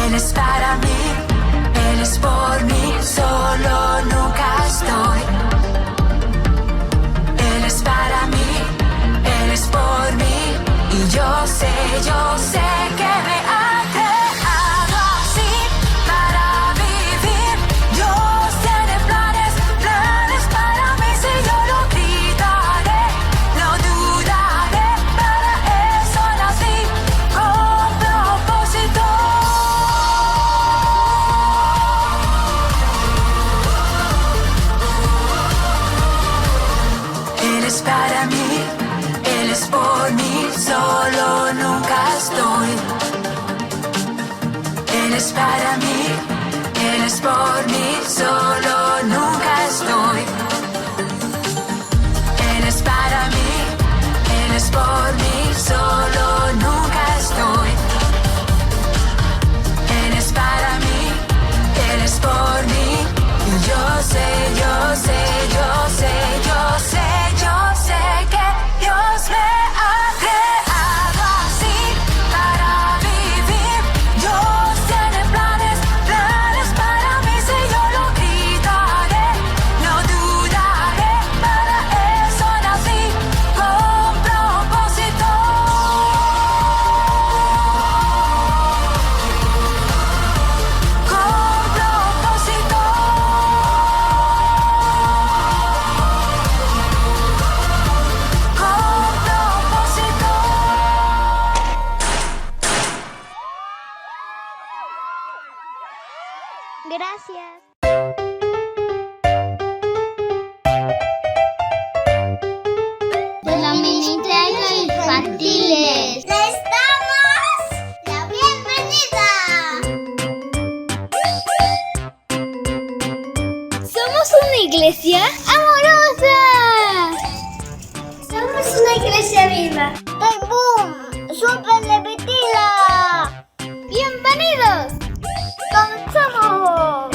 Él es para mí, Él es por mí, solo nunca estoy. Él es para mí, Él es por mí, y yo sé que me ha creado así para vivir. Dios tiene planes, planes para mí. Si yo lo gritaré, no dudaré, para eso nací con propósito. Él es para mí, Él es por mí, solo nunca estoy. Él es para mí, Él es por mí, solo nunca estoy. Él es para mí, Él es por mí, solo nunca estoy. Él es para mí, Él es por mí, y yo sé que Dios me ha creado así para vivir. Dios tiene planes, planes para mí. Si yo lo gritaré, no dudaré, para eso nací con propósito. Con propósito. Con propósito. Gracias. De la mini infantiles. ¡Les damos la bienvenida! Somos una iglesia amorosa. Somos una iglesia viva. ¡Hey, boom! ¡Super Levitila! ¡Bienvenidos! ¡Comenzamos!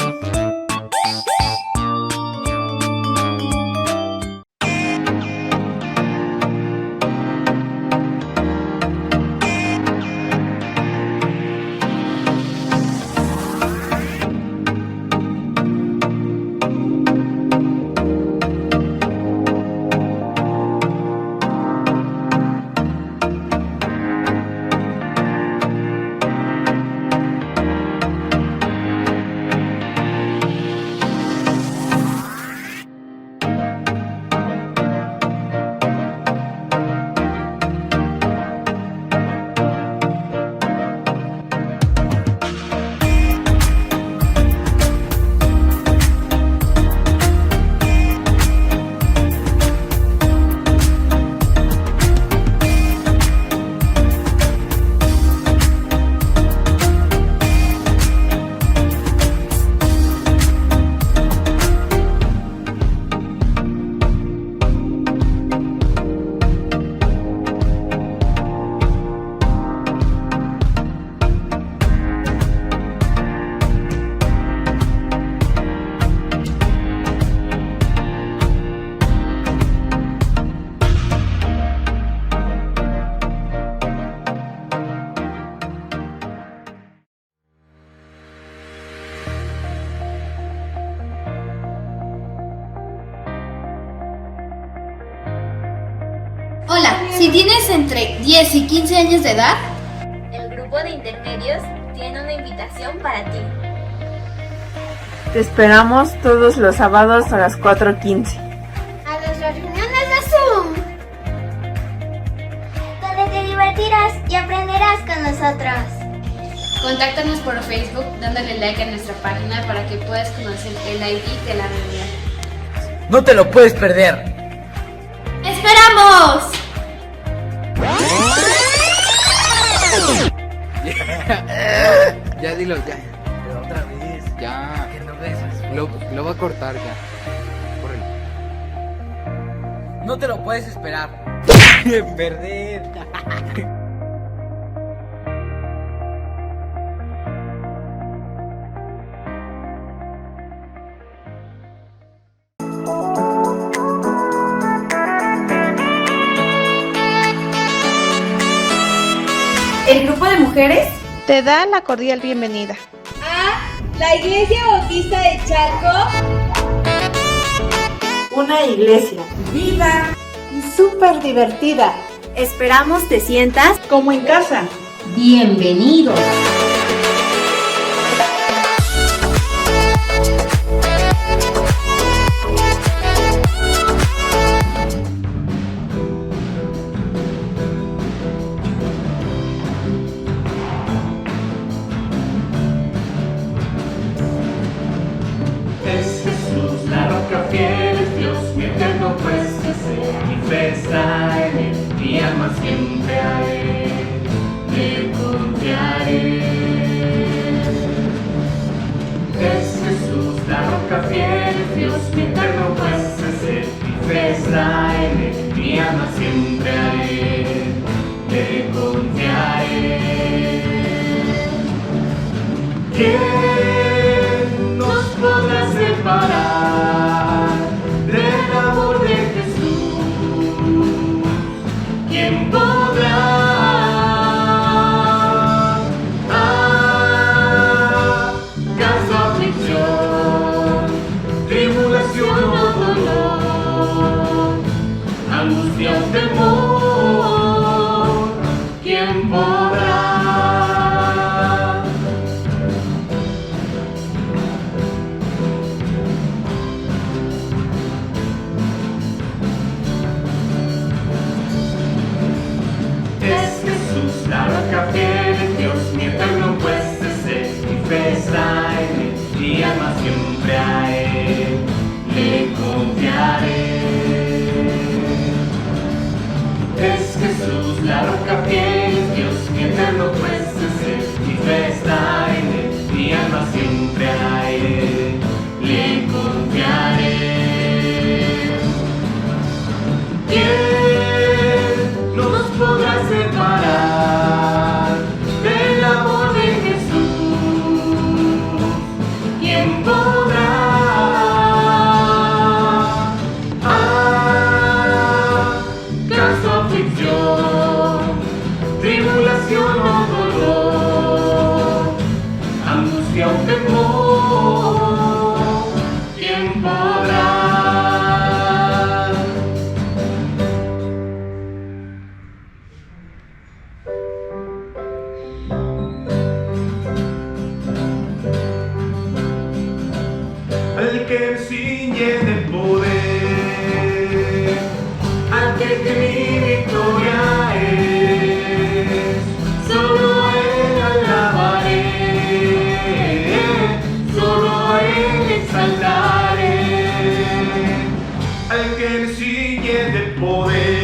Hola, si tienes entre 10 y 15 años de edad, El grupo de intermedios tiene una invitación para ti. Te esperamos todos los sábados a las 4:15. A nuestras reuniones de Zoom, donde te divertirás y aprenderás con nosotros. contáctanos por Facebook dándole like a nuestra página para que puedas conocer el ID de la reunión. ¡No te lo puedes perder! ¡Esperamos! Ya dilo, ya. Pero otra vez. Ya. Que no ves. Lo va a cortar ya. Córrele. No te lo puedes esperar. Perder. El grupo de mujeres te da la cordial bienvenida. La Iglesia Bautista de Chalco. Una iglesia viva y súper divertida. Esperamos te sientas Como en casa. Bienvenido. Es Jesús, la roca fiel, es Dios, mi eterno juez, mi fe está en Él, mi alma siempre a Él, le confiaré. Es Jesús, la roca fiel, es Dios, mi eterno juez, mi fe está en Él, mi alma siempre a Él, le confiaré. ¿Quién nos podrá separar del amor de Jesús? ¿Quién podrá? ¿Acaso aflicción, tribulación o dolor, angustia o temor? ¿Quién podrá? La roca fiel es Dios, mi eterno juez es Él, mi fe está en Él, mi alma siempre a Él, le confiaré. Es Jesús, la roca fiel es Dios, mi eterno juez es Él, mi fe está en Él, mi alma siempre a Él, le confiaré. ¿Quién nos podrá separar del amor de Jesús? ¿Quién podrá? ¿Acaso aflicción, tribulación o dolor, angustia o temor? ¿Quién podrá? Al que me ciñe de poder, aquel que mi victoria es, solo a Él alabaré, solo a Él exaltaré. Al que me ciñe de poder,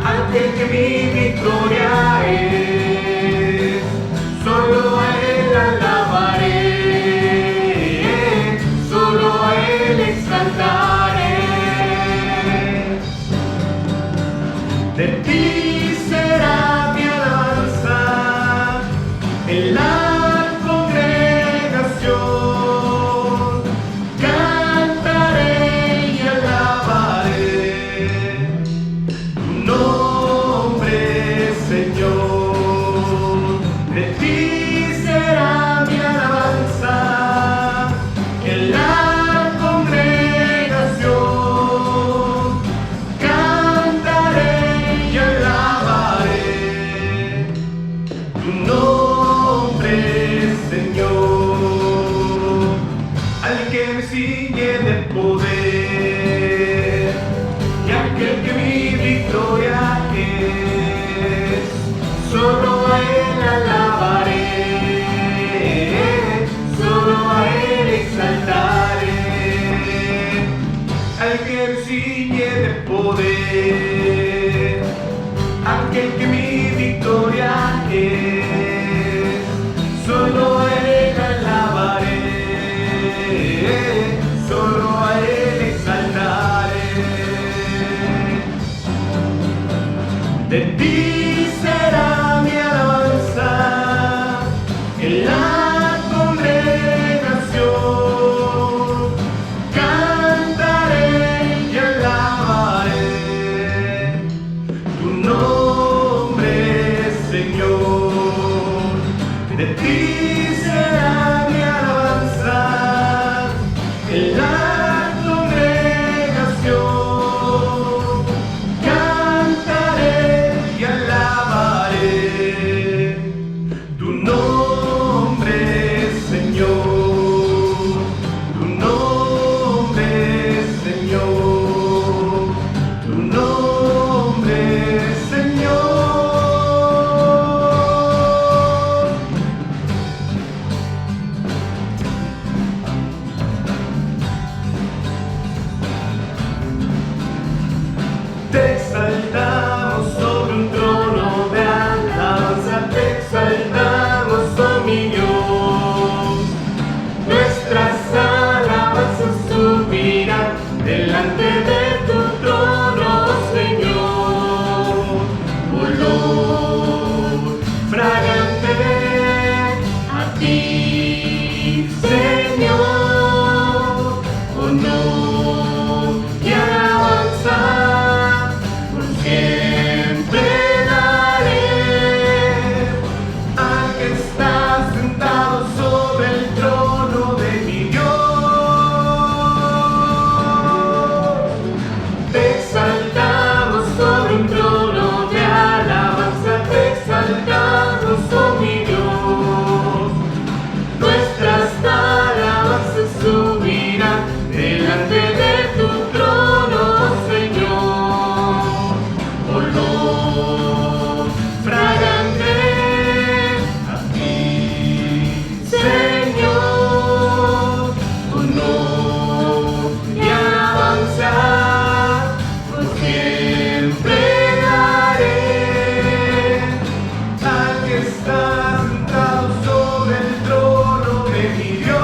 aquel que mi victoria es, solo a Él alabaré. De ti será mi alabanza en la congregación, cantaré y alabaré tu nombre, Señor. De ti será mi alabanza en la congregación, tu nombre, Señor. Al que me ciñe de poder y aquel que mi victoria es, solo a Él alabaré, solo a Él exaltaré. Al que me ciñe de poder, aquel que mi victoria es, solo a Él alabaré, solo a Él exaltaré. De ti será mi alabanza en la congregación, cantaré y alabaré tu nombre, Señor. ti será mi alabanza en la congregación. Cantaré y alabaré tu nombre, Señor, tu nombre, Señor, tu nombre, Señor. Te exaltamos sobre un trono de alabanza, te exaltamos, oh mi Dios. Nuestras alabanzas subirán delante de tu trono, oh Señor. Olor fragante a ti, Señor. Honor y alabanza por siempre daré al que está sentado sobre el trono de mi Dios. Te exaltamos sobre un trono de alabanza, te exaltamos, oh mi Dios. Nuestras alabanzas subirán delante de tu trono, oh Señor. Olor fragante a ti, Señor. Honor y alabanza por siempre daré al que está sentado sobre el trono de mi Dios.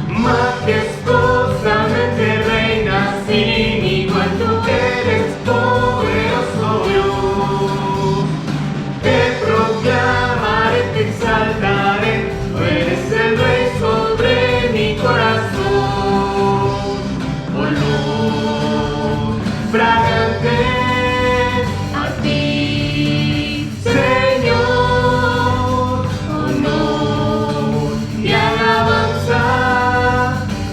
Majestuosamente reinas sin igual, tú eres poderoso Dios. Te proclamaré, te exaltaré, tú eres el Rey sobre mi corazón. Olor fragante a ti, Señor. Honor y alabanza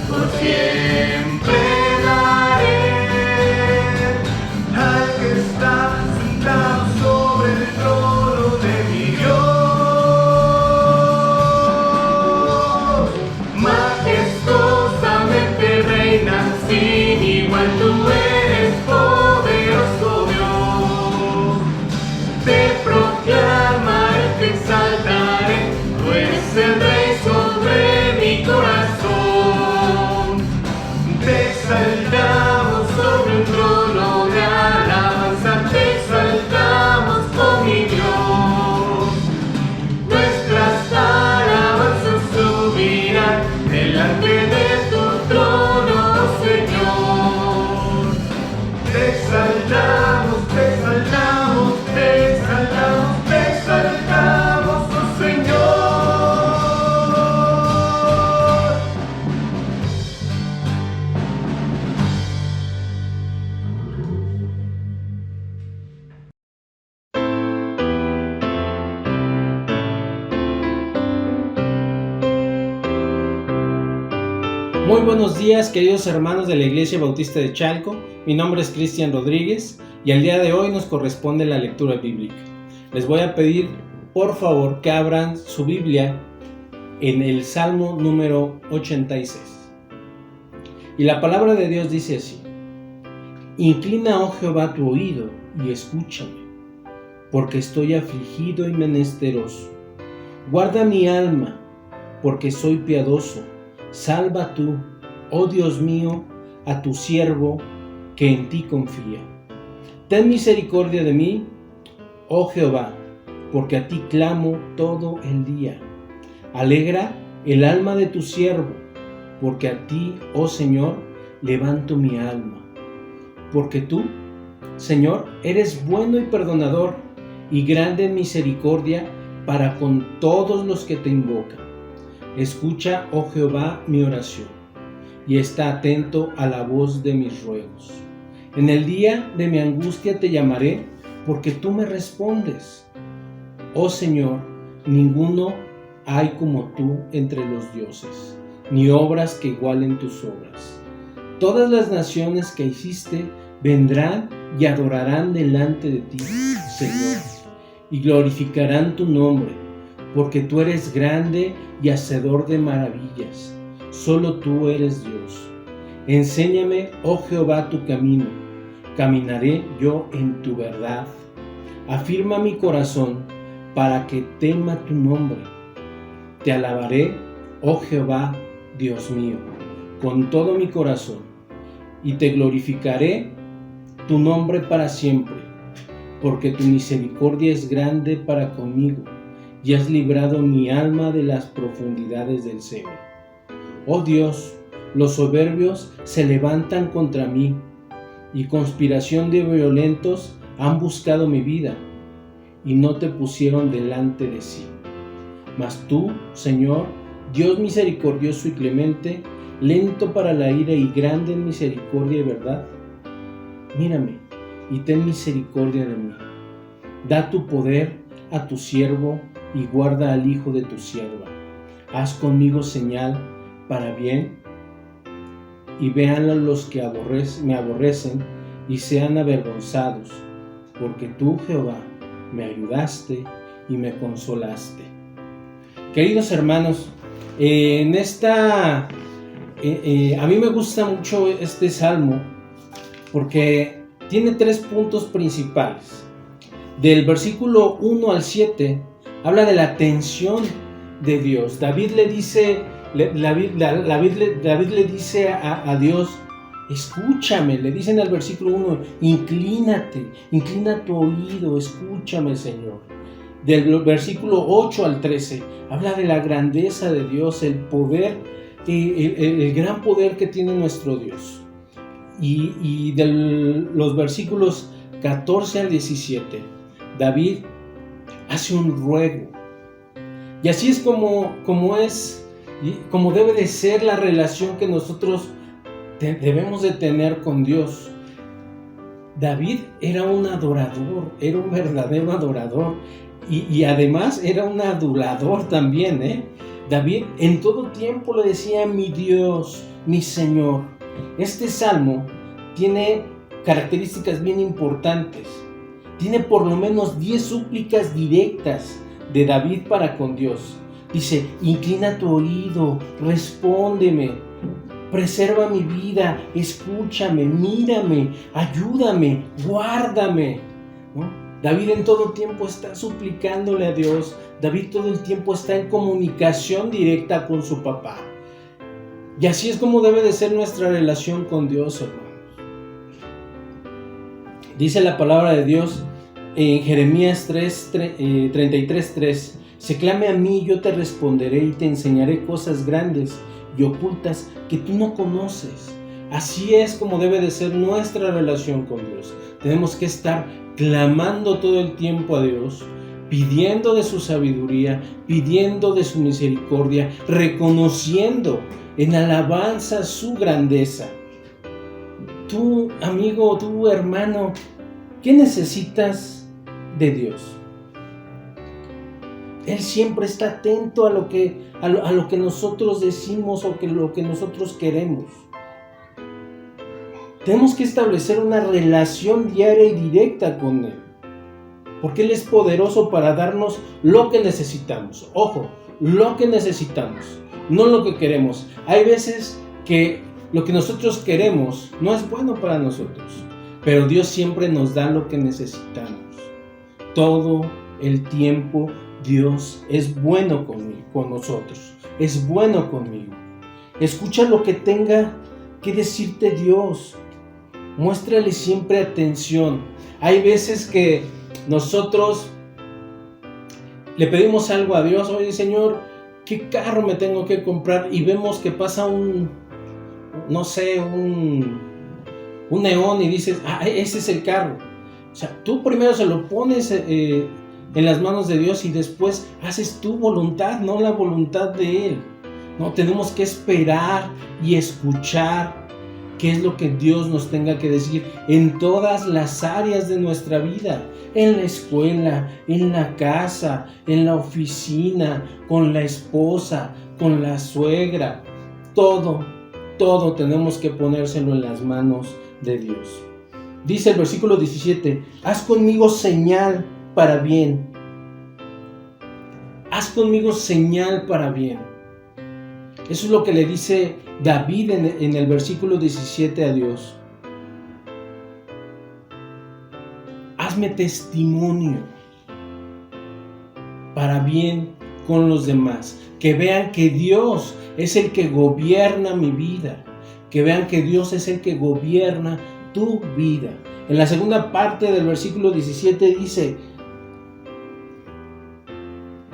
por siempre daré al que está sentado sobre el trono de mi Dios. Majestuosamente reinas sin igual, tú eres poderoso Dios. Te proclamaré, te exaltaré, tú eres el Rey sobre mi corazón. Te exaltamos sobre un trono de alabanza, te exaltamos, oh mi Dios. Nuestras alabanzas subirán delante de tu trono, oh Señor. Te exaltamos, te exaltamos, te exaltamos, te exaltamos, oh Señor. Muy buenos días, queridos hermanos de la Iglesia Bautista de Chalco. Mi nombre es Cristian Rodríguez y al día de hoy nos corresponde la lectura bíblica. Les voy a pedir, por favor, que abran su Biblia en el Salmo número 86. Y la palabra de Dios dice así: Inclina, oh Jehová, tu oído y escúchame, porque estoy afligido y menesteroso. Guarda mi alma, porque soy piadoso. Salva tú, oh Dios mío, a tu siervo que en ti confía. Ten misericordia de mí, oh Jehová, porque a ti clamo todo el día. Alegra el alma de tu siervo, porque a ti, oh Señor, levanto mi alma. Porque tú, Señor, eres bueno y perdonador, y grande en misericordia para con todos los que te invocan. Escucha, oh Jehová, mi oración, y está atento a la voz de mis ruegos. En el día de mi angustia te llamaré, porque tú me respondes. Oh Señor, ninguno hay como tú entre los dioses, ni obras que igualen tus obras. Todas las naciones que hiciste vendrán y adorarán delante de ti, Señor, y glorificarán tu nombre, porque tú eres grande y hacedor de maravillas. Solo tú eres Dios. Enséñame, oh Jehová, tu camino. Caminaré yo en tu verdad. Afirma mi corazón para que tema tu nombre. Te alabaré, oh Jehová, Dios mío, con todo mi corazón, y te glorificaré tu nombre para siempre, porque tu misericordia es grande para conmigo, y has librado mi alma de las profundidades del Seol. Oh Dios, los soberbios se levantan contra mí, y conspiración de violentos han buscado mi vida, y no te pusieron delante de sí. Mas tú, Señor, Dios misericordioso y clemente, lento para la ira y grande en misericordia y verdad, mírame y ten misericordia de mí. Da tu poder a tu siervo y guarda al hijo de tu sierva. Haz conmigo señal para bien, y véanlo los que me aborrecen y sean avergonzados, porque tú, Jehová, me ayudaste y me consolaste. Queridos hermanos, a mí me gusta mucho este salmo porque tiene 3 puntos principales. Del versículo 1 al 7 habla de la atención de Dios. David le dice a Dios, escúchame. Le dice en el versículo 1, inclina tu oído, escúchame, Señor. Del versículo 8 al 13 habla de la grandeza de Dios, el poder, el gran poder que tiene nuestro Dios. Y de los versículos 14 al 17, David hace un ruego. Y así es como debe de ser la relación que nosotros debemos de tener con Dios. David era un adorador, era un verdadero adorador, y además era un adulador también, David en todo tiempo le decía mi Dios, mi Señor. Este salmo tiene características bien importantes. Tiene por lo menos 10 súplicas directas de David para con Dios. Dice, inclina tu oído, respóndeme, preserva mi vida, escúchame, mírame, ayúdame, guárdame, ¿no? David en todo tiempo está suplicándole a Dios. David todo el tiempo está en comunicación directa con su papá. Y así es como debe de ser nuestra relación con Dios, hermanos. Dice la palabra de Dios en Jeremías 33:3, se clame a mí, yo te responderé y te enseñaré cosas grandes y ocultas que tú no conoces. Así es como debe de ser nuestra relación con Dios. Tenemos que estar clamando todo el tiempo a Dios, pidiendo de su sabiduría, pidiendo de su misericordia, reconociendo en alabanza su grandeza. Tú, amigo, tú, hermano, ¿qué necesitas de Dios? Él siempre está atento a lo que nosotros decimos o lo que nosotros queremos. Tenemos que establecer una relación diaria y directa con Él, porque Él es poderoso para darnos lo que necesitamos. Ojo, lo que necesitamos, no lo que queremos. Hay veces que lo que nosotros queremos no es bueno para nosotros, pero Dios siempre nos da lo que necesitamos. Todo el tiempo Dios es bueno con nosotros, es bueno conmigo. Escucha lo que tenga que decirte Dios. Muéstrale siempre atención. Hay veces que nosotros le pedimos algo a Dios. Oye, Señor, ¿qué carro me tengo que comprar? Y vemos que pasa un neón y dices, ese es el carro. O sea, tú primero se lo pones en las manos de Dios y después haces tu voluntad, no la voluntad de Él. No, tenemos que esperar y escuchar qué es lo que Dios nos tenga que decir en todas las áreas de nuestra vida, en la escuela, en la casa, en la oficina, con la esposa, con la suegra. Todo tenemos que ponérselo en las manos de Dios. Dice el versículo 17, haz conmigo señal para bien. Haz conmigo señal para bien. Eso es lo que le dice David en el versículo 17 a Dios. Hazme testimonio para bien con los demás. Que vean que Dios es el que gobierna mi vida. Que vean que Dios es el que gobierna tu vida. En la segunda parte del versículo 17 dice,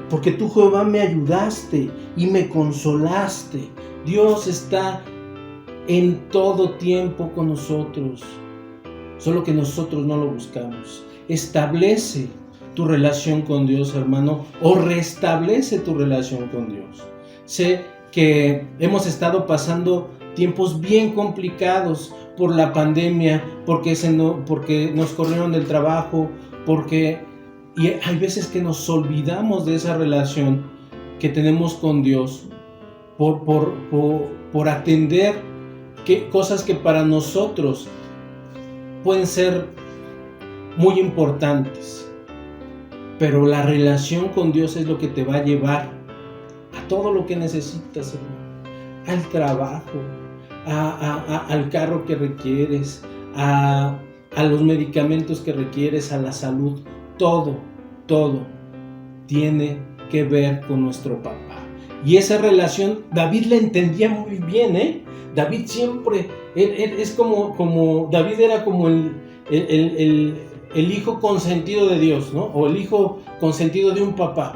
porque tú, Jehová, me ayudaste y me consolaste. Dios está en todo tiempo con nosotros, solo que nosotros no lo buscamos. Establece tu relación con Dios, hermano, o restablece tu relación con Dios. Sé que hemos estado pasando tiempos bien complicados por la pandemia, porque nos corrieron del trabajo, y hay veces que nos olvidamos de esa relación que tenemos con Dios por atender cosas que para nosotros pueden ser muy importantes. Pero la relación con Dios es lo que te va a llevar a todo lo que necesitas, hermano. Al trabajo, al carro que requieres, a los medicamentos que requieres, a la salud. Todo tiene que ver con nuestro papá. Y esa relación David la entendía muy bien, David siempre, es como David era como el hijo consentido de Dios, ¿no? O el hijo consentido de un papá.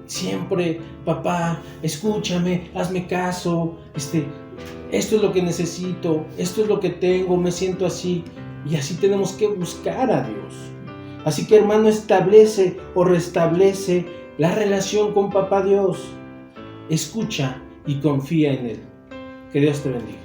Siempre, papá, escúchame, hazme caso, esto es lo que necesito, esto es lo que tengo, me siento así. Y así tenemos que buscar a Dios. Así que, hermano, establece o restablece la relación con Papá Dios. Escucha y confía en Él. Que Dios te bendiga.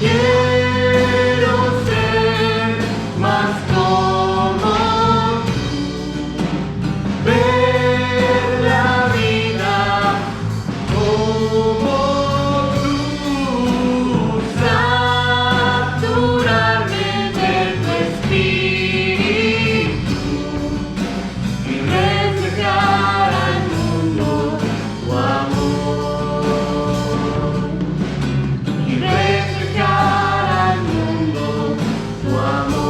Quiero ser más como luz, saturarme de tu espíritu y reflejar al mundo tu amor. Y reflejar al mundo tu amor.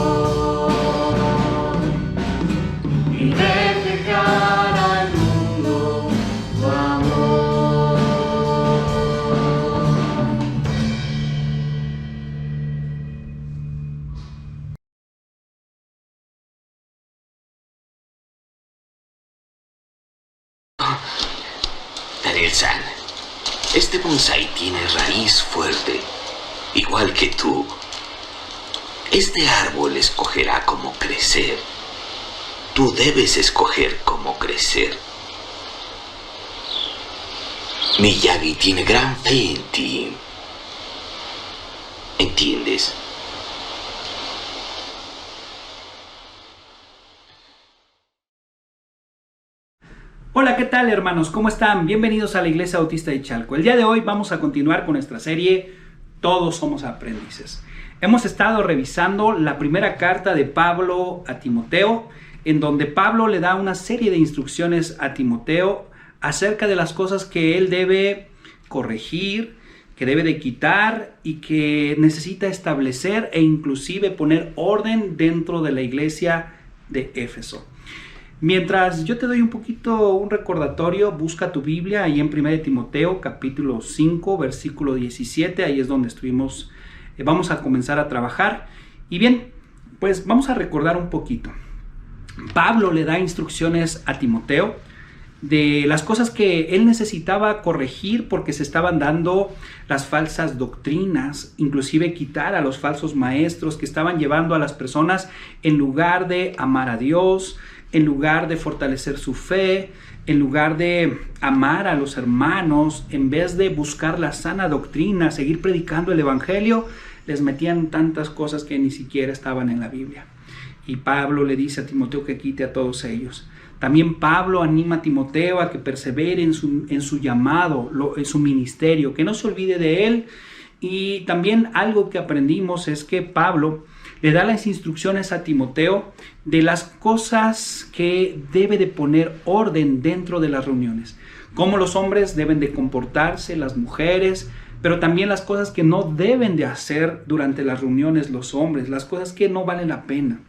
Y reflejar al mundo tu amor. Daniel-san, este bonsái tiene raíz fuerte, igual que tú. Este árbol escogerá cómo crecer. Tú debes escoger cómo crecer. Miyagi tiene gran fe en ti. ¿Entiendes? Hola, ¿qué tal, hermanos? ¿Cómo están? Bienvenidos a la Iglesia Bautista de Chalco. El día de hoy vamos a continuar con nuestra serie Todos somos aprendices. Hemos estado revisando la primera carta de Pablo a Timoteo, en donde Pablo le da una serie de instrucciones a Timoteo acerca de las cosas que él debe corregir, que debe de quitar y que necesita establecer e inclusive poner orden dentro de la iglesia de Éfeso. Mientras yo te doy un recordatorio, busca tu Biblia ahí en 1 Timoteo capítulo 5 versículo 17, ahí es donde estuvimos, vamos a comenzar a trabajar. Y bien, pues vamos a recordar un poquito. Pablo le da instrucciones a Timoteo de las cosas que él necesitaba corregir porque se estaban dando las falsas doctrinas, inclusive quitar a los falsos maestros que estaban llevando a las personas en lugar de amar a Dios, en lugar de fortalecer su fe, en lugar de amar a los hermanos, en vez de buscar la sana doctrina, seguir predicando el evangelio, les metían tantas cosas que ni siquiera estaban en la Biblia. Y Pablo le dice a Timoteo que quite a todos ellos. También Pablo anima a Timoteo a que persevere en su llamado, en su ministerio, que no se olvide de él. Y también algo que aprendimos es que Pablo le da las instrucciones a Timoteo de las cosas que debe de poner orden dentro de las reuniones. Cómo los hombres deben de comportarse, las mujeres, pero también las cosas que no deben de hacer durante las reuniones los hombres, las cosas que no valen la pena.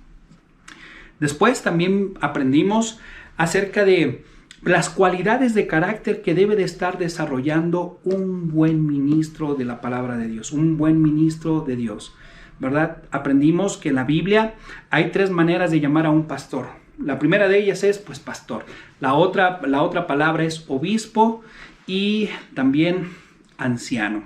Después también aprendimos acerca de las cualidades de carácter que debe de estar desarrollando un buen ministro de la palabra de Dios, un buen ministro de Dios, ¿verdad? Aprendimos que en la Biblia hay 3 maneras de llamar a un pastor. La primera de ellas es, pues, pastor. La otra palabra es obispo y también anciano.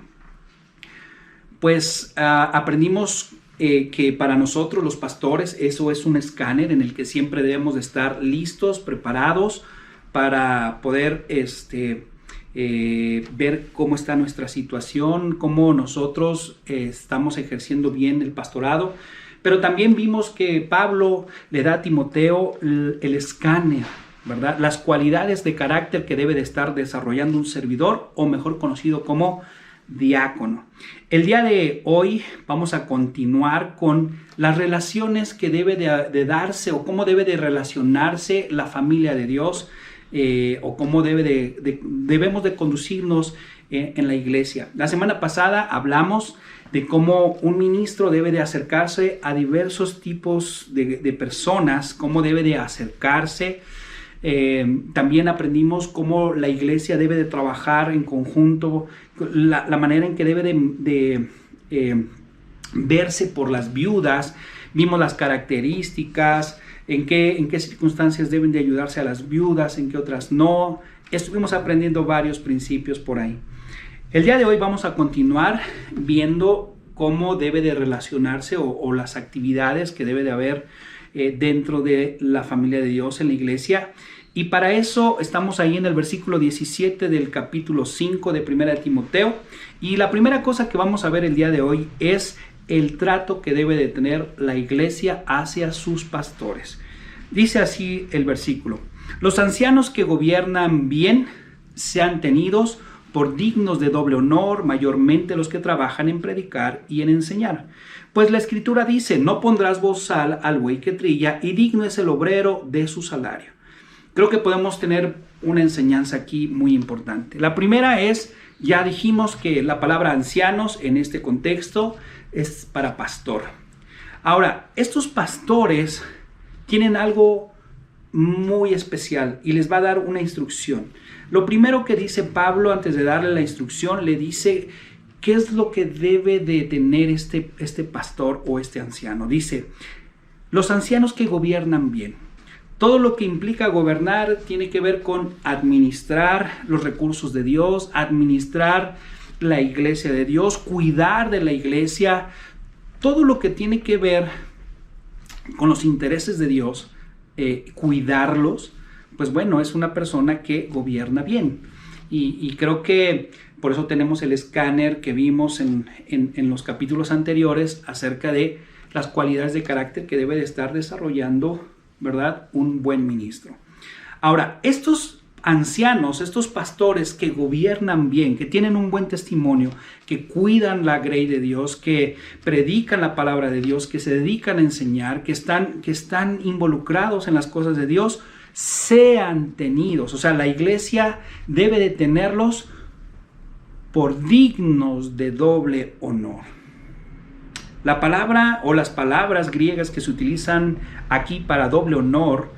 Pues aprendimos que para nosotros los pastores eso es un escáner en el que siempre debemos de estar listos, preparados para poder ver cómo está nuestra situación, cómo nosotros estamos ejerciendo bien el pastorado. Pero también vimos que Pablo le da a Timoteo el escáner, ¿verdad? Las cualidades de carácter que debe de estar desarrollando un servidor, o mejor conocido como diácono. El día de hoy vamos a continuar con las relaciones que debe de darse o cómo debe de relacionarse la familia de Dios, o cómo debemos de conducirnos en la iglesia. La semana pasada hablamos de cómo un ministro debe de acercarse a diversos tipos de personas, cómo debe de acercarse. También aprendimos cómo la iglesia debe de trabajar en conjunto, la manera en que debe de verse por las viudas. Vimos las características, en qué circunstancias deben de ayudarse a las viudas, en qué otras no. Estuvimos aprendiendo varios principios por ahí. El día de hoy vamos a continuar viendo cómo debe de relacionarse o las actividades que debe de haber dentro de la familia de Dios en la iglesia. Y para eso estamos ahí en el versículo 17 del capítulo 5 de 1 Timoteo. Y la primera cosa que vamos a ver el día de hoy es el trato que debe de tener la iglesia hacia sus pastores. Dice así el versículo: los ancianos que gobiernan bien sean tenidos por dignos de doble honor, mayormente los que trabajan en predicar y en enseñar. Pues la Escritura dice, no pondrás bozal al buey que trilla, y digno es el obrero de su salario. Creo que podemos tener una enseñanza aquí muy importante. La primera es, ya dijimos que la palabra ancianos en este contexto es para pastor. Ahora, estos pastores tienen algo muy especial y les va a dar una instrucción. Lo primero que dice Pablo antes de darle la instrucción, le dice qué es lo que debe de tener este pastor o este anciano. Dice, los ancianos que gobiernan bien. Todo lo que implica gobernar tiene que ver con administrar los recursos de Dios, administrar la iglesia de Dios, cuidar de la iglesia, todo lo que tiene que ver con los intereses de Dios, cuidarlos, pues bueno, es una persona que gobierna bien. Y creo que por eso tenemos el escáner que vimos en los capítulos anteriores acerca de las cualidades de carácter que debe de estar desarrollando, ¿verdad?, un buen ministro. Ahora, estos ancianos, estos pastores que gobiernan bien, que tienen un buen testimonio, que cuidan la grey de Dios, que predican la palabra de Dios, que se dedican a enseñar, que están involucrados en las cosas de Dios, sean tenidos. O sea, la iglesia debe de tenerlos por dignos de doble honor. La palabra o las palabras griegas que se utilizan aquí para doble honor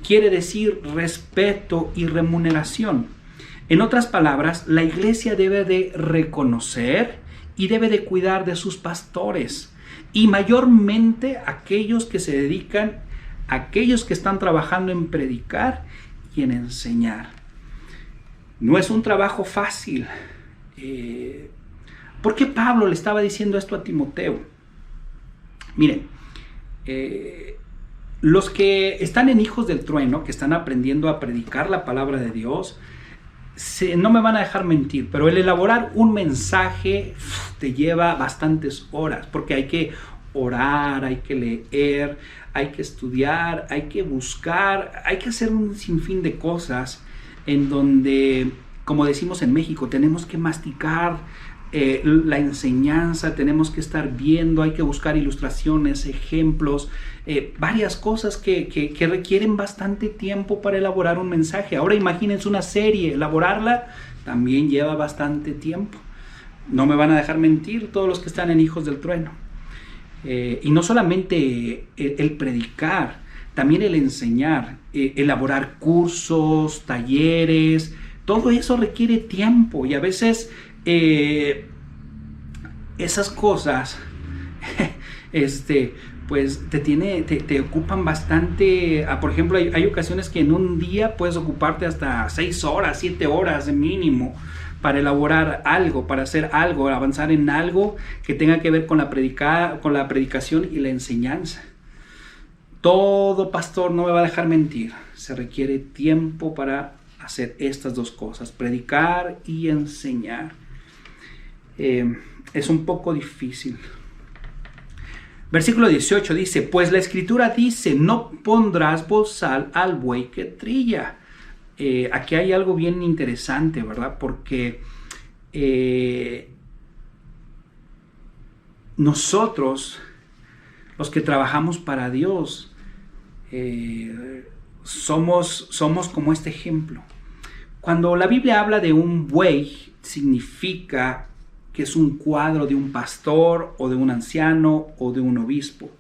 quiere decir respeto y remuneración. En otras palabras, la iglesia debe de reconocer y debe de cuidar de sus pastores, y mayormente aquellos que se dedican, aquellos que están trabajando en predicar y en enseñar. No es un trabajo fácil. ¿Por qué Pablo le estaba diciendo esto a Timoteo? Miren, los que están en Hijos del Trueno, que están aprendiendo a predicar la palabra de Dios, no me van a dejar mentir, pero el elaborar un mensaje te lleva bastantes horas, porque hay que orar, hay que leer, hay que estudiar, hay que buscar, hay que hacer un sinfín de cosas en donde, como decimos en México, tenemos que masticar la enseñanza, tenemos que estar viendo, hay que buscar ilustraciones, ejemplos, varias cosas que requieren bastante tiempo para elaborar un mensaje. Ahora imagínense una serie, elaborarla también lleva bastante tiempo. No me van a dejar mentir todos los que están en Hijos del Trueno. Y no solamente el predicar, también el enseñar, elaborar cursos, talleres, todo eso requiere tiempo, y a veces esas cosas pues te ocupan bastante. Por ejemplo, hay ocasiones que en un día puedes ocuparte hasta 6 horas, 7 horas de mínimo para elaborar algo, para hacer algo, avanzar en algo que tenga que ver con la predicación y la enseñanza. Todo pastor no me va a dejar mentir, se requiere tiempo para hacer estas dos cosas, predicar y enseñar. Es un poco difícil. Versículo 18 dice, pues la Escritura dice, no pondrás bozal al buey que trilla. Aquí hay algo bien interesante, ¿verdad? Porque nosotros, los que trabajamos para Dios, somos como este ejemplo. Cuando la Biblia habla de un buey, significa que es un cuadro de un pastor o de un anciano o de un obispo.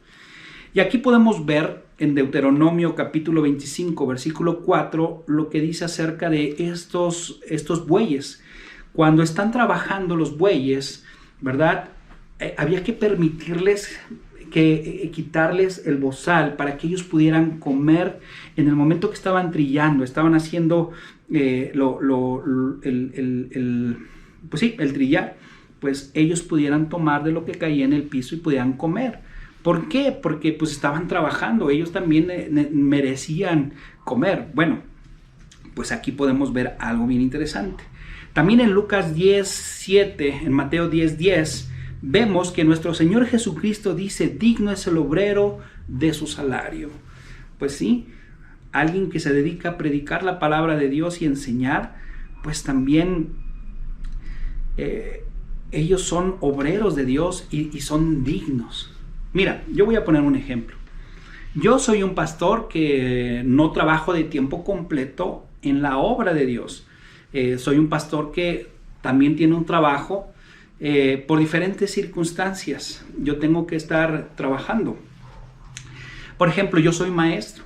Y aquí podemos ver en Deuteronomio capítulo 25, versículo 4, lo que dice acerca de estos bueyes. Cuando están trabajando los bueyes, ¿verdad? Había que permitirles quitarles el bozal para que ellos pudieran comer en el momento que estaban trillando, estaban haciendo el trillar, pues ellos pudieran tomar de lo que caía en el piso y pudieran comer. ¿Por qué? Porque pues estaban trabajando, ellos también merecían comer. Bueno, pues aquí podemos ver algo bien interesante. También en Lucas 10:7, en Mateo 10:10, vemos que nuestro Señor Jesucristo dice, digno es el obrero de su salario. Pues sí, alguien que se dedica a predicar la palabra de Dios y enseñar, pues también ellos son obreros de Dios y son dignos. Mira, yo voy a poner un ejemplo. Yo soy un pastor que no trabajo de tiempo completo en la obra de Dios. Soy un pastor que también tiene un trabajo por diferentes circunstancias. Yo tengo que estar trabajando. Por ejemplo, yo soy maestro.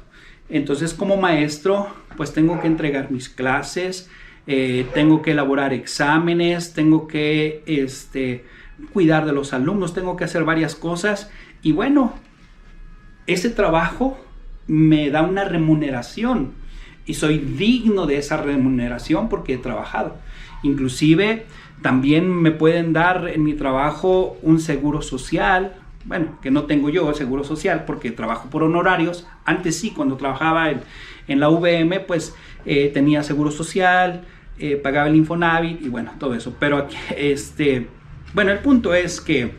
Entonces, como maestro, pues tengo que entregar mis clases, tengo que elaborar exámenes, tengo que cuidar de los alumnos, tengo que hacer varias cosas. Y bueno, ese trabajo me da una remuneración y soy digno de esa remuneración porque he trabajado. Inclusive también me pueden dar en mi trabajo un seguro social, bueno, que no tengo yo el seguro social porque trabajo por honorarios. Antes sí, cuando trabajaba en la VM, pues tenía seguro social, pagaba el Infonavit y bueno, todo eso. Pero aquí, bueno, el punto es que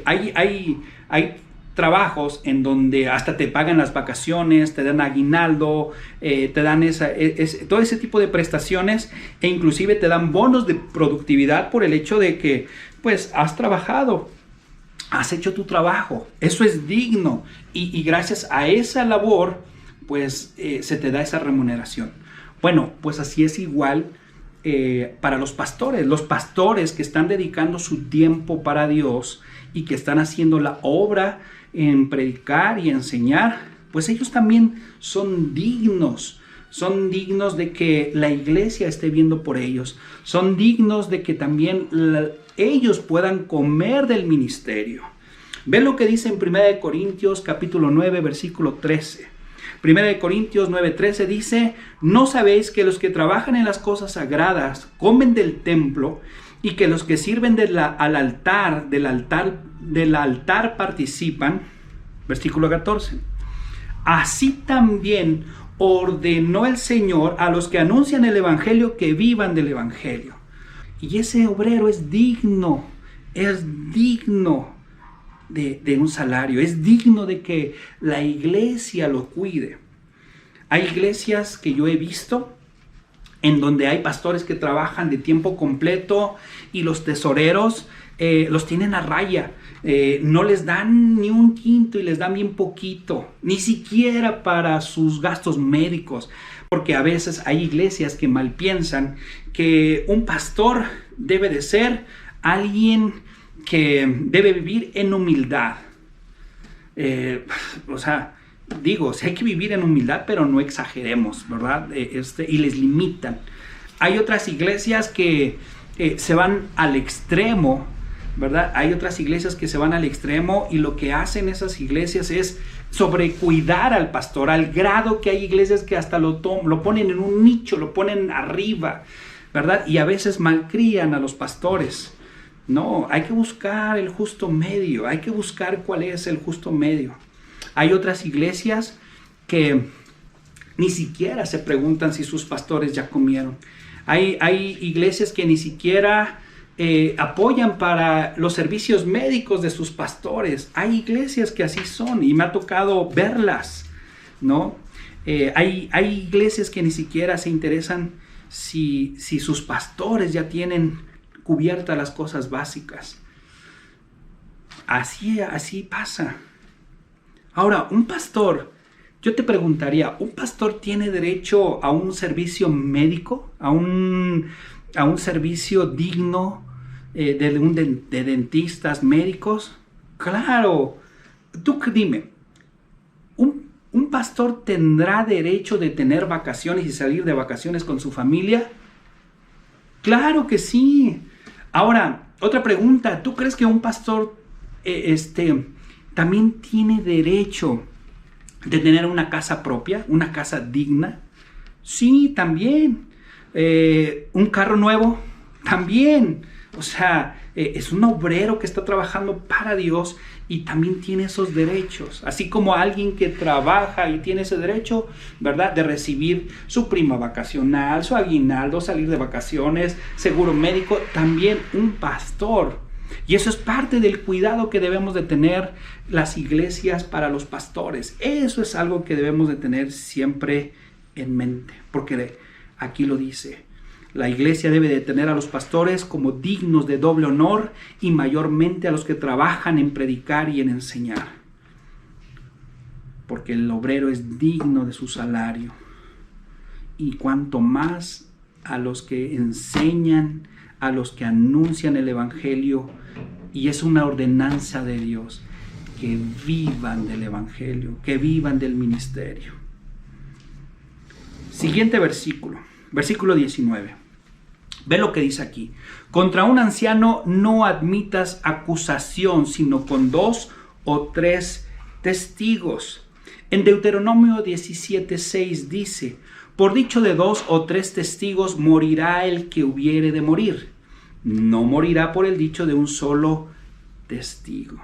hay trabajos en donde hasta te pagan las vacaciones, te dan aguinaldo, te dan todo ese tipo de prestaciones e inclusive te dan bonos de productividad por el hecho de que pues has trabajado, has hecho tu trabajo. Eso es digno y gracias a esa labor pues se te da esa remuneración. Bueno, pues así es igual para los pastores que están dedicando su tiempo para Dios y que están haciendo la obra en predicar y enseñar, pues ellos también son dignos de que la iglesia esté viendo por ellos, son dignos de que también ellos puedan comer del ministerio. Ve lo que dice en 1 Corintios capítulo 9 versículo 13. 1 Corintios 9:13 dice: ¿no sabéis que los que trabajan en las cosas sagradas comen del templo y que los que sirven del altar participan? Versículo 14. Así también ordenó el Señor a los que anuncian el evangelio que vivan del evangelio. Y ese obrero es digno de un salario, es digno de que la iglesia lo cuide. Hay iglesias que yo he visto en donde hay pastores que trabajan de tiempo completo y los tesoreros los tienen a raya, no les dan ni un quinto y les dan bien poquito, ni siquiera para sus gastos médicos, porque a veces hay iglesias que mal piensan que un pastor debe de ser alguien que debe vivir en humildad. Si hay que vivir en humildad, pero no exageremos, ¿verdad? Y les limitan. Hay otras iglesias que se van al extremo, ¿verdad? Hay otras iglesias que se van al extremo y lo que hacen esas iglesias es sobrecuidar al pastor, al grado que hay iglesias que hasta lo ponen en un nicho, lo ponen arriba, ¿verdad? Y a veces malcrían a los pastores. No, hay que buscar el justo medio, hay que buscar cuál es el justo medio. Hay otras iglesias que ni siquiera se preguntan si sus pastores ya comieron. Hay iglesias que ni siquiera apoyan para los servicios médicos de sus pastores. Hay iglesias que así son y me ha tocado verlas, ¿no? Hay iglesias que ni siquiera se interesan si sus pastores ya tienen cubiertas las cosas básicas. Así pasa. Ahora, un pastor, yo te preguntaría, ¿un pastor tiene derecho a un servicio médico? ¿A un servicio digno de dentistas, médicos? Claro. Tú dime, ¿un pastor tendrá derecho de tener vacaciones y salir de vacaciones con su familia? Claro que sí. Ahora, otra pregunta, ¿tú crees que un pastor también tiene derecho de tener una casa propia, una casa digna? Sí, también. ¿Un carro nuevo? También. O sea, es un obrero que está trabajando para Dios y también tiene esos derechos. Así como alguien que trabaja y tiene ese derecho, ¿verdad? De recibir su prima vacacional, su aguinaldo, salir de vacaciones, seguro médico, también un pastor. Y eso es parte del cuidado que debemos de tener las iglesias para los pastores. Eso es algo que debemos de tener siempre en mente, porque aquí lo dice. La iglesia debe de tener a los pastores como dignos de doble honor y mayormente a los que trabajan en predicar y en enseñar. Porque el obrero es digno de su salario. Y cuanto más a los que enseñan, a los que anuncian el evangelio, y es una ordenanza de Dios, que vivan del evangelio, que vivan del ministerio. Siguiente versículo, versículo 19. Ve lo que dice aquí. Contra un anciano no admitas acusación, sino con 2 o 3 testigos. En Deuteronomio 17:6 dice: por dicho de 2 o 3 testigos morirá el que hubiere de morir. No morirá por el dicho de un solo testigo.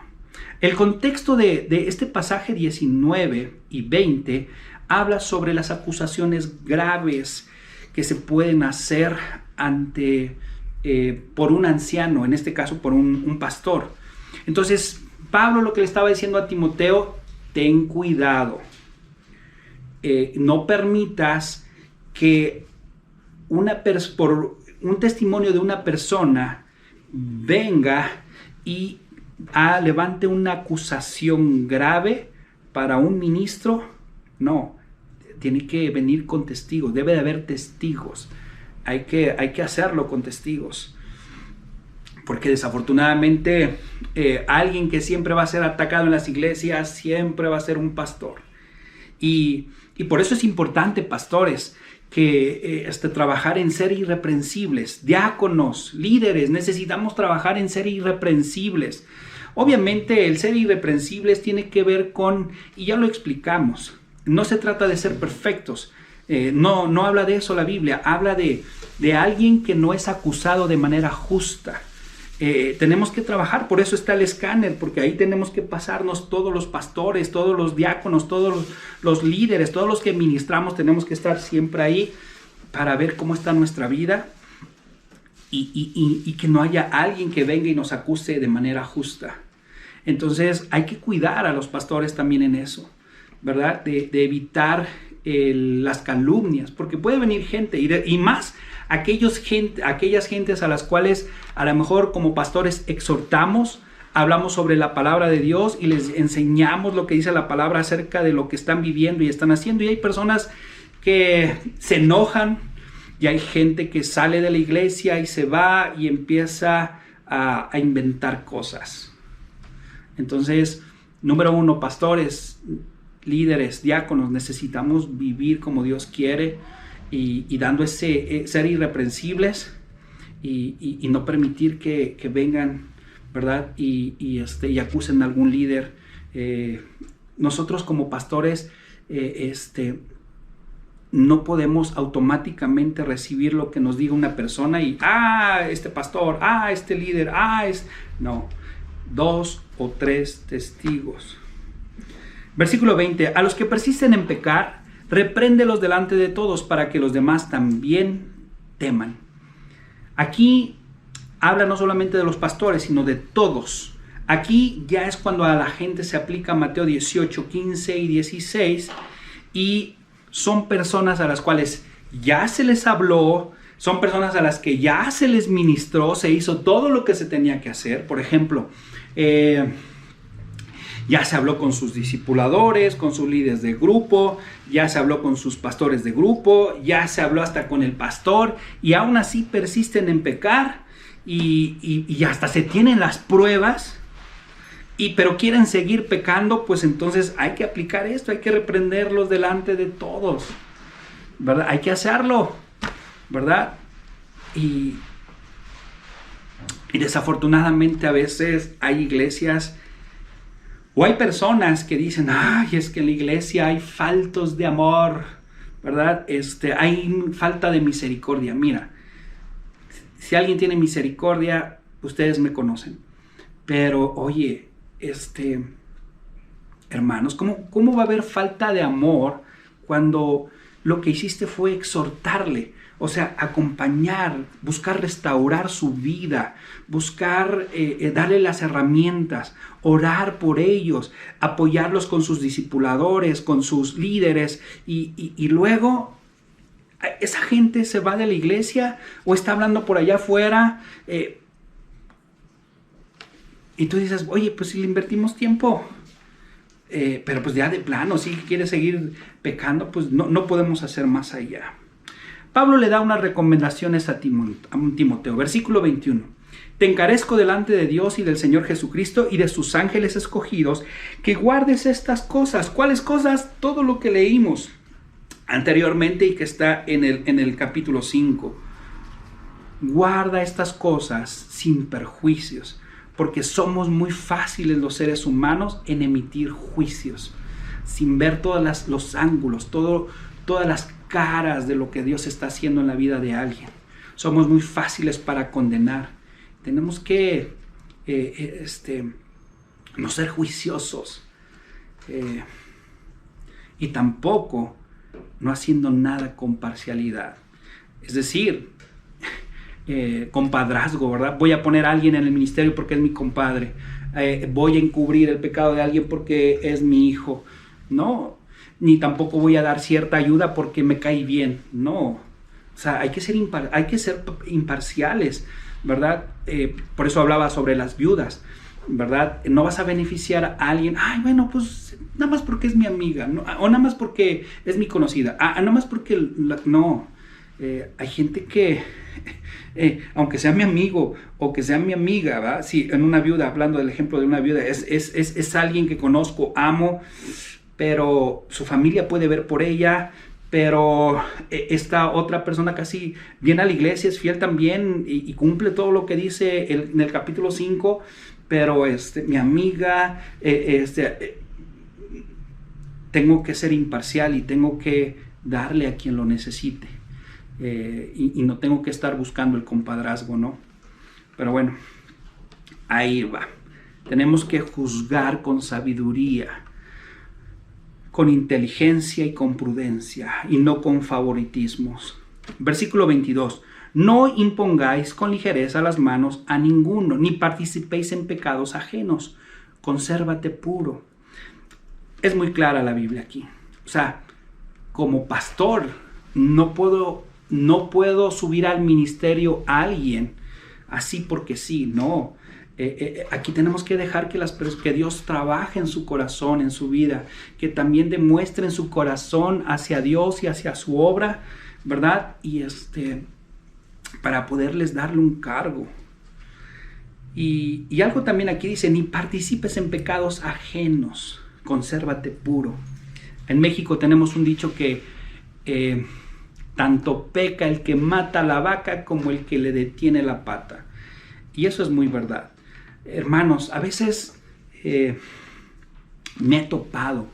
El contexto de este pasaje 19 y 20 habla sobre las acusaciones graves que se pueden hacer por un anciano, en este caso por un pastor. Entonces, Pablo lo que le estaba diciendo a Timoteo: ten cuidado. No permitas que por un testimonio de una persona venga y levante una acusación grave para un ministro. No, tiene que venir con testigos, debe de haber testigos. Hay que hacerlo con testigos. Porque desafortunadamente alguien que siempre va a ser atacado en las iglesias siempre va a ser un pastor. Y por eso es importante, pastores, que trabajar en ser irreprensibles. Diáconos, líderes, necesitamos trabajar en ser irreprensibles. Obviamente el ser irreprensibles tiene que ver con, y ya lo explicamos, no se trata de ser perfectos. No habla de eso la Biblia, habla de alguien que no es acusado de manera justa. Tenemos que trabajar, por eso está el escáner, porque ahí tenemos que pasarnos todos los pastores, todos los diáconos, todos los líderes, todos los que ministramos, tenemos que estar siempre ahí para ver cómo está nuestra vida y que no haya alguien que venga y nos acuse de manera justa. Entonces hay que cuidar a los pastores también en eso, ¿verdad? De evitar las calumnias, porque puede venir gente y más aquellas gentes a las cuales a lo mejor como pastores exhortamos, hablamos sobre la palabra de Dios y les enseñamos lo que dice la palabra acerca de lo que están viviendo y están haciendo, y hay personas que se enojan y hay gente que sale de la iglesia y se va y empieza a inventar cosas. Entonces, número 1, pastores, líderes, diáconos, necesitamos vivir como Dios quiere y dando ser irreprensibles y no permitir que vengan, ¿verdad? Y acusen a algún líder. Nosotros como pastores no podemos automáticamente recibir lo que nos diga una persona y este pastor, este líder, no, 2 o 3 testigos. Versículo 20. A los que persisten en pecar, repréndelos delante de todos para que los demás también teman. Aquí habla no solamente de los pastores, sino de todos. Aquí ya es cuando a la gente se aplica Mateo 18, 15 y 16 y son personas a las cuales ya se les habló, son personas a las que ya se les ministró, se hizo todo lo que se tenía que hacer. Por ejemplo, ya se habló con sus discipuladores, con sus líderes de grupo, ya se habló con sus pastores de grupo, ya se habló hasta con el pastor y aún así persisten en pecar y hasta se tienen las pruebas, pero quieren seguir pecando. Pues entonces hay que aplicar esto, hay que reprenderlos delante de todos, ¿verdad? Hay que hacerlo, ¿verdad? Y desafortunadamente a veces hay iglesias o hay personas que dicen, es que en la iglesia hay faltos de amor, ¿verdad? Hay falta de misericordia. Mira, si alguien tiene misericordia, ustedes me conocen. Pero, oye, hermanos, ¿cómo va a haber falta de amor cuando lo que hiciste fue exhortarle? O sea, acompañar, buscar restaurar su vida, buscar darle las herramientas, orar por ellos, apoyarlos con sus discipuladores, con sus líderes y luego esa gente se va de la iglesia o está hablando por allá afuera. Y tú dices, oye, pues si le invertimos tiempo, pero pues ya de plano, si quiere seguir pecando, pues no podemos hacer más allá. Pablo le da unas recomendaciones a Timoteo, versículo 21. Te encarezco delante de Dios y del Señor Jesucristo y de sus ángeles escogidos, que guardes estas cosas. ¿Cuáles cosas? Todo lo que leímos anteriormente y que está en el capítulo 5. Guarda estas cosas sin perjuicios, porque somos muy fáciles los seres humanos en emitir juicios, sin ver todos los ángulos, todas las caras de lo que Dios está haciendo en la vida de alguien. Somos muy fáciles para condenar. Tenemos que no ser juiciosos y tampoco no haciendo nada con parcialidad. Es decir, compadrazgo, ¿verdad? Voy a poner a alguien en el ministerio porque es mi compadre. Voy a encubrir el pecado de alguien porque es mi hijo. No, ni tampoco voy a dar cierta ayuda porque me cae bien. No, o sea, hay que ser imparciales, ¿verdad? Por eso hablaba sobre las viudas, ¿verdad? No vas a beneficiar a alguien, ay, bueno, pues nada más porque es mi amiga, ¿no? O nada más porque es mi conocida, nada más porque, no. Hay gente que, aunque sea mi amigo o que sea mi amiga, ¿verdad? Sí, en una viuda, hablando del ejemplo de una viuda, es alguien que conozco, amo, pero su familia puede ver por ella, pero esta otra persona casi viene a la iglesia, es fiel también y cumple todo lo que dice en el capítulo 5, pero mi amiga, tengo que ser imparcial y tengo que darle a quien lo necesite. Y no tengo que estar buscando el compadrazgo, ¿no? Pero bueno, ahí va. Tenemos que juzgar con sabiduría, con inteligencia y con prudencia, y no con favoritismos. Versículo 22. No impongáis con ligereza las manos a ninguno, ni participéis en pecados ajenos. Consérvate puro. Es muy clara la Biblia aquí. O sea, como pastor, no puedo subir al ministerio a alguien así porque sí, no. Aquí tenemos que dejar que Dios trabaje en su corazón, en su vida, que también demuestren su corazón hacia Dios y hacia su obra, ¿verdad? Y para poderles darle un cargo. Y algo también aquí dice, ni participes en pecados ajenos, consérvate puro. En México tenemos un dicho que tanto peca el que mata a la vaca como el que le detiene la pata. Y eso es muy verdad. Hermanos, a veces me he topado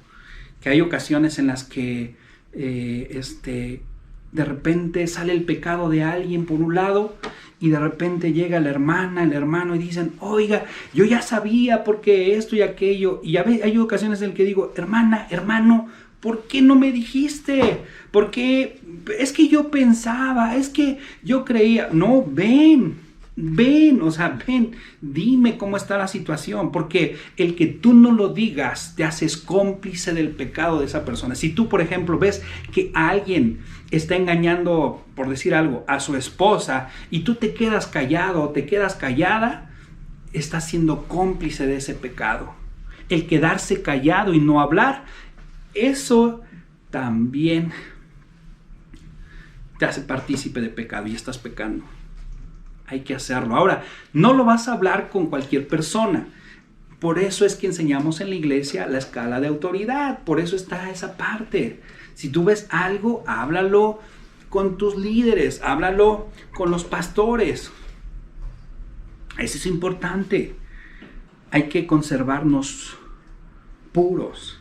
que hay ocasiones en las que de repente sale el pecado de alguien por un lado y de repente llega la hermana, el hermano y dicen, oiga, yo ya sabía porque esto y aquello. Y hay ocasiones en las que digo, hermana, hermano, ¿por qué no me dijiste? Porque es que yo pensaba, es que yo creía. No, ven, dime cómo está la situación, porque el que tú no lo digas te haces cómplice del pecado de esa persona. Si tú, por ejemplo, ves que alguien está engañando, por decir algo, a su esposa y tú te quedas callado o te quedas callada, estás siendo cómplice de ese pecado. El quedarse callado y no hablar, eso también te hace partícipe de pecado y estás pecando. Hay que hacerlo. Ahora, no lo vas a hablar con cualquier persona. Por eso es que enseñamos en la iglesia la escala de autoridad. Por eso está esa parte. Si tú ves algo, háblalo con tus líderes, háblalo con los pastores. Eso es importante. Hay que conservarnos puros,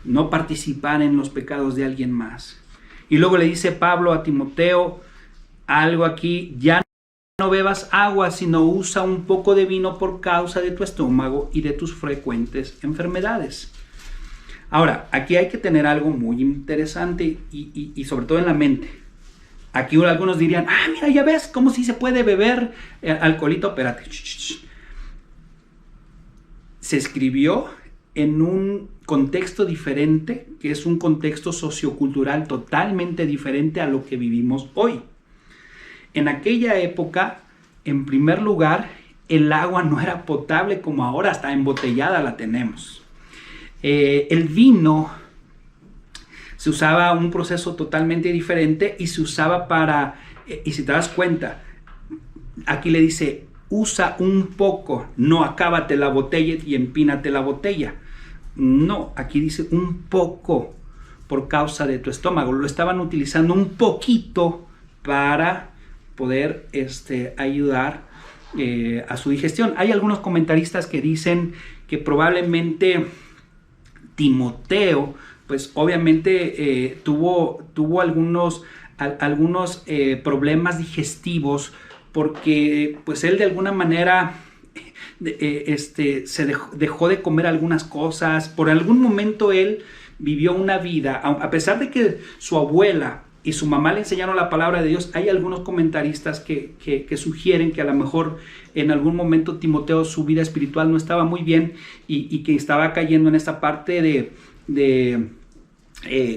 no participar en los pecados de alguien más. Y luego le dice Pablo a Timoteo algo aquí, ya no bebas agua, sino usa un poco de vino por causa de tu estómago y de tus frecuentes enfermedades. Ahora, aquí hay que tener algo muy interesante y sobre todo en la mente. Aquí algunos dirían, mira, ya ves cómo sí se puede beber alcoholito. Espérate. Se escribió contexto diferente, que es un contexto sociocultural totalmente diferente a lo que vivimos hoy. En aquella época, en primer lugar, el agua no era potable como ahora, hasta embotellada la tenemos. El vino se usaba un proceso totalmente diferente y se usaba para, y si te das cuenta, aquí le dice, usa un poco, no acábate la botella y empínate la botella. No, aquí dice un poco por causa de tu estómago. Lo estaban utilizando un poquito para poder ayudar a su digestión. Hay algunos comentaristas que dicen que probablemente Timoteo, pues obviamente tuvo algunos problemas digestivos, porque pues él de alguna manera dejó de comer algunas cosas. Por algún momento él vivió una vida, a pesar de que su abuela y su mamá le enseñaron la palabra de Dios. Hay algunos comentaristas que sugieren que a lo mejor en algún momento Timoteo, su vida espiritual no estaba muy bien y que estaba cayendo en esta parte de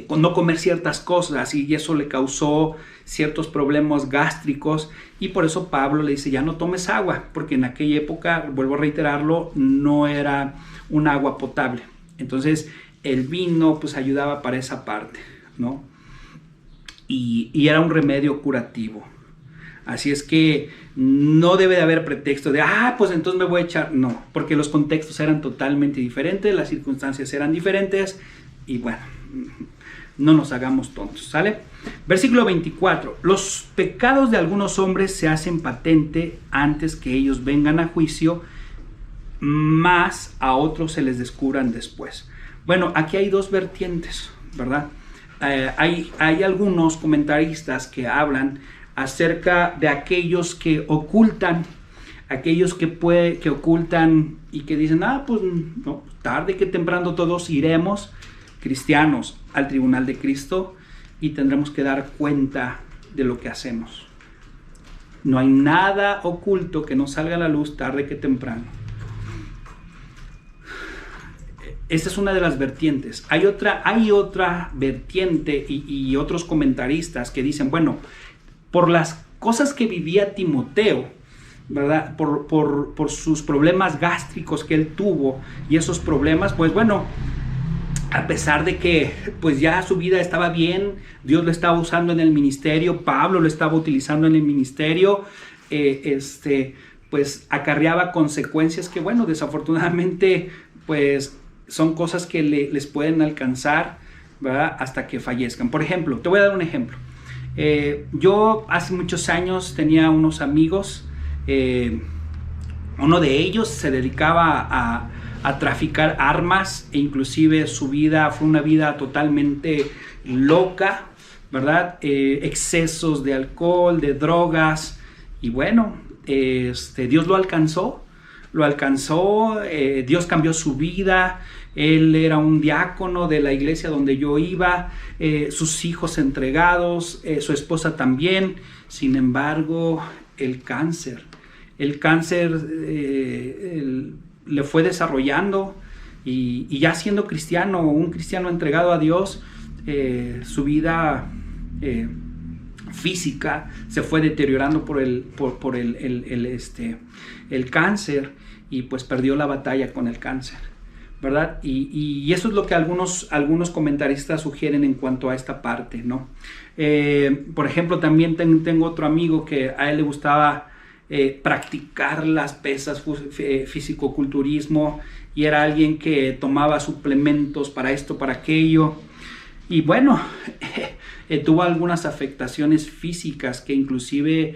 no comer ciertas cosas, y eso le causó ciertos problemas gástricos, y por eso Pablo le dice, ya no tomes agua, porque en aquella época, vuelvo a reiterarlo, no era un agua potable. Entonces el vino pues ayudaba para esa parte, ¿no? Y era un remedio curativo. Así es que no debe de haber pretexto de, pues entonces me voy a echar. No, porque los contextos eran totalmente diferentes, las circunstancias eran diferentes, y bueno, no nos hagamos tontos, ¿sale? Versículo 24. Los pecados de algunos hombres se hacen patente antes que ellos vengan a juicio, más a otros se les descubran después. Bueno, aquí hay dos vertientes, ¿verdad? Hay algunos comentaristas que hablan acerca de aquellos que ocultan, que ocultan y que dicen, pues no, tarde que temprano todos iremos, cristianos, al tribunal de Cristo, y tendremos que dar cuenta de lo que hacemos. No hay nada oculto que no salga a la luz tarde que temprano. Esta es una de las vertientes. Hay otra vertiente y otros comentaristas que dicen, bueno, por las cosas que vivía Timoteo, ¿verdad? Por sus problemas gástricos que él tuvo, y esos problemas, pues bueno, a pesar de que pues ya su vida estaba bien, Dios lo estaba usando en el ministerio, Pablo lo estaba utilizando en el ministerio, pues acarreaba consecuencias que, bueno, desafortunadamente pues son cosas que les pueden alcanzar, ¿verdad? Hasta que fallezcan. Por ejemplo, te voy a dar un ejemplo. Yo hace muchos años tenía unos amigos, uno de ellos se dedicaba a traficar armas, e inclusive su vida fue una vida totalmente loca, ¿verdad? Excesos de alcohol, de drogas, y bueno, Dios lo alcanzó, Dios cambió su vida. Él era un diácono de la iglesia donde yo iba, sus hijos entregados, su esposa también. Sin embargo, el cáncer le fue desarrollando, y ya siendo cristiano, un cristiano entregado a Dios, su vida física se fue deteriorando por el cáncer, y pues perdió la batalla con el cáncer, ¿verdad? Y eso es lo que algunos comentaristas sugieren en cuanto a esta parte, ¿no? Por ejemplo, también tengo otro amigo que a él le gustaba practicar las pesas, fisicoculturismo, y era alguien que tomaba suplementos para esto, para aquello, y bueno, tuvo algunas afectaciones físicas que inclusive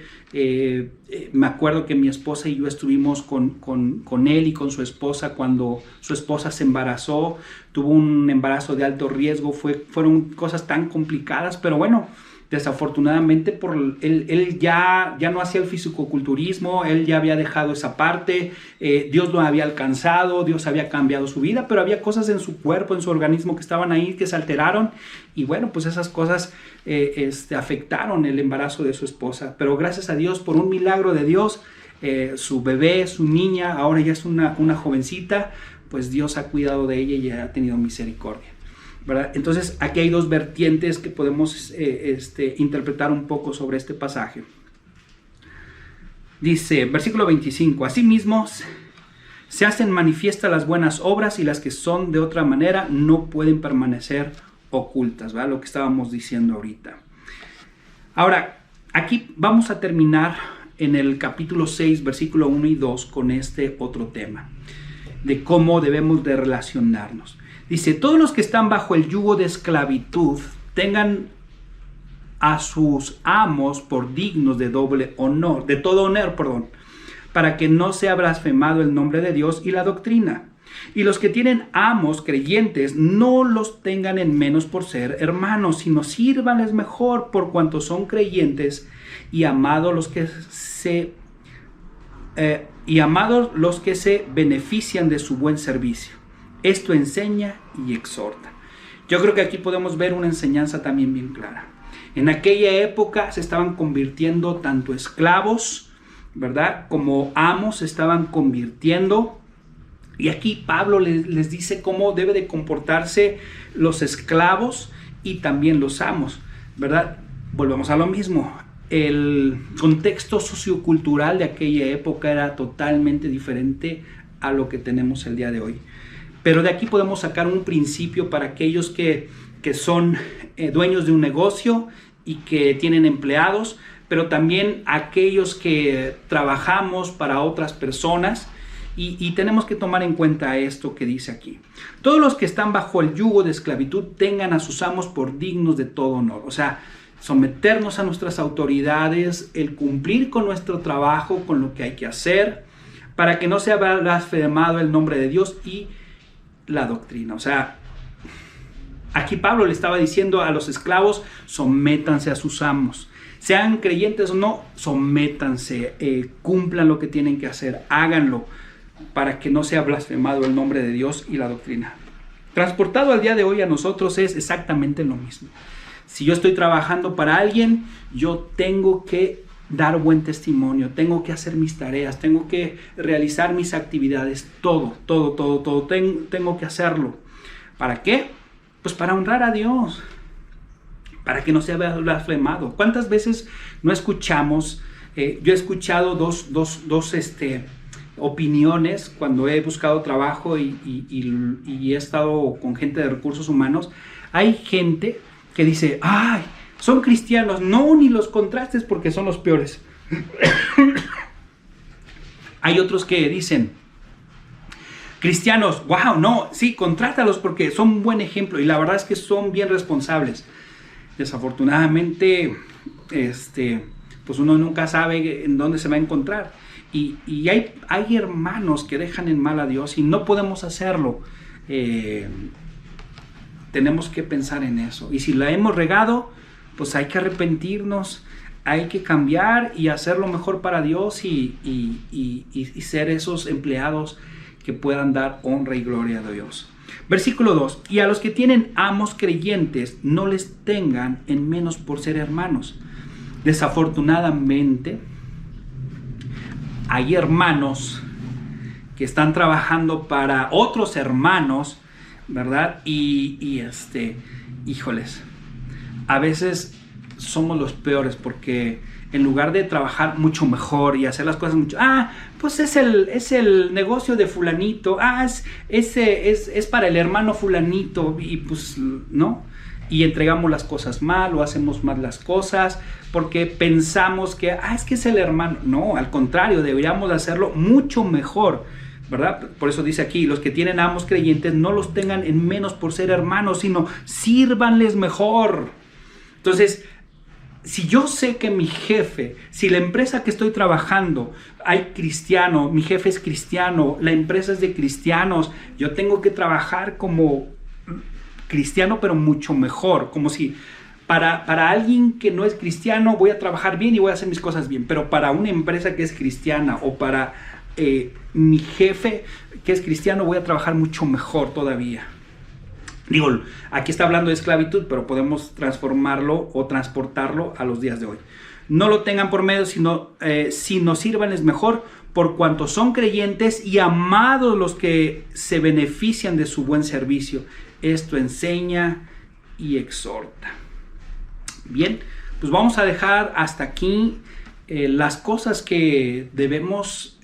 me acuerdo que mi esposa y yo estuvimos con él y con su esposa cuando su esposa se embarazó. Tuvo un embarazo de alto riesgo, fueron cosas tan complicadas, pero bueno, desafortunadamente él ya no hacía el fisicoculturismo, él ya había dejado esa parte, Dios lo había alcanzado, Dios había cambiado su vida, pero había cosas en su cuerpo, en su organismo que estaban ahí, que se alteraron, y bueno, pues esas cosas afectaron el embarazo de su esposa. Pero gracias a Dios, por un milagro de Dios, su bebé, su niña, ahora ya es una jovencita, pues Dios ha cuidado de ella y ha tenido misericordia, ¿verdad? Entonces aquí hay dos vertientes que podemos interpretar un poco sobre este pasaje. Dice, versículo 25, asimismo se hacen manifiestas las buenas obras y las que son de otra manera no pueden permanecer ocultas, ¿verdad? Lo que estábamos diciendo ahorita. Ahora, aquí vamos a terminar en el capítulo 6, versículo 1 y 2 con este otro tema, de cómo debemos de relacionarnos. Dice, todos los que están bajo el yugo de esclavitud tengan a sus amos por dignos de doble honor, de todo honor, para que no sea blasfemado el nombre de Dios y la doctrina. Y los que tienen amos creyentes no los tengan en menos por ser hermanos, sino sírvanles mejor por cuanto son creyentes y amados los que se benefician de su buen servicio. Esto enseña y exhorta. Yo creo que aquí podemos ver una enseñanza también bien clara. En aquella época se estaban convirtiendo tanto esclavos, ¿verdad?, como amos se estaban convirtiendo. Y aquí Pablo les dice cómo debe de comportarse los esclavos y también los amos, ¿verdad? Volvemos a lo mismo. El contexto sociocultural de aquella época era totalmente diferente a lo que tenemos el día de hoy. Pero de aquí podemos sacar un principio para aquellos que son dueños de un negocio y que tienen empleados, pero también aquellos que trabajamos para otras personas. Y tenemos que tomar en cuenta esto que dice aquí. Todos los que están bajo el yugo de esclavitud tengan a sus amos por dignos de todo honor. O sea, someternos a nuestras autoridades, el cumplir con nuestro trabajo, con lo que hay que hacer, para que no sea blasfemado el nombre de Dios y la doctrina. O sea, aquí Pablo le estaba diciendo a los esclavos, sométanse a sus amos. Sean creyentes o no, sométanse, cumplan lo que tienen que hacer, háganlo, para que no sea blasfemado el nombre de Dios y la doctrina. Transportado al día de hoy a nosotros es exactamente lo mismo. Si yo estoy trabajando para alguien, yo tengo que dar buen testimonio, tengo que hacer mis tareas, tengo que realizar mis actividades, todo, tengo que hacerlo. ¿Para qué? Pues para honrar a Dios, para que no sea blasfemado. ¿Cuántas veces no escuchamos? Yo he escuchado dos opiniones cuando he buscado trabajo y he estado con gente de recursos humanos. Hay gente que dice, ay, son cristianos. No, ni los contrastes porque son los peores. Hay otros que dicen, cristianos, wow, no, sí, contrátalos porque son un buen ejemplo y la verdad es que son bien responsables. Desafortunadamente, pues uno nunca sabe en dónde se va a encontrar. Y hay hermanos que dejan en mal a Dios y no podemos hacerlo. Tenemos que pensar en eso. Y si la hemos regado, pues hay que arrepentirnos, hay que cambiar y hacer lo mejor para Dios y ser esos empleados que puedan dar honra y gloria a Dios. Versículo 2. Y a los que tienen amos creyentes, no les tengan en menos por ser hermanos. Desafortunadamente, hay hermanos que están trabajando para otros hermanos, ¿verdad? Híjoles, a veces somos los peores porque en lugar de trabajar mucho mejor y hacer las cosas mucho, pues es el negocio de fulanito, es para el hermano fulanito y pues no. Y entregamos las cosas mal o hacemos mal las cosas porque pensamos que, es que es el hermano. No, al contrario, deberíamos hacerlo mucho mejor, ¿verdad? Por eso dice aquí, los que tienen amos creyentes no los tengan en menos por ser hermanos, sino sírvanles mejor. Entonces, si yo sé que mi jefe, si la empresa que estoy trabajando hay cristiano, mi jefe es cristiano, la empresa es de cristianos, yo tengo que trabajar como cristiano, pero mucho mejor, como si para alguien que no es cristiano voy a trabajar bien y voy a hacer mis cosas bien, pero para una empresa que es cristiana o para mi jefe que es cristiano voy a trabajar mucho mejor todavía. Digo, aquí está hablando de esclavitud, pero podemos transformarlo o transportarlo a los días de hoy. no lo tengan por medio, sino sírvanles mejor, por cuanto son creyentes y amados los que se benefician de su buen servicio. Esto enseña y exhorta. Bien, pues vamos a dejar hasta aquí las cosas que debemos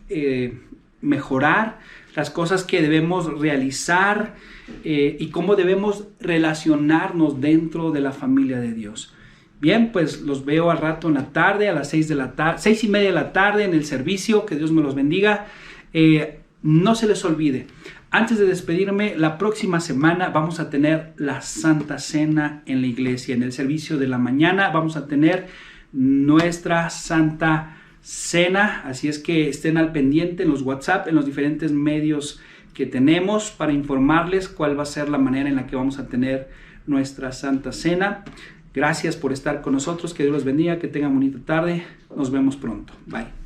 mejorar, las cosas que debemos realizar y cómo debemos relacionarnos dentro de la familia de Dios. Bien, pues los veo al rato en la tarde, a las 6:30 de la tarde en el servicio. Que Dios me los bendiga. No se les olvide, antes de despedirme, la próxima semana vamos a tener la Santa Cena en la iglesia. En el servicio de la mañana vamos a tener nuestra Santa Cena. Así es que estén al pendiente en los WhatsApp, en los diferentes medios que tenemos para informarles cuál va a ser la manera en la que vamos a tener nuestra Santa Cena. Gracias por estar con nosotros. Que Dios los bendiga. Que tengan bonita tarde. Nos vemos pronto. Bye.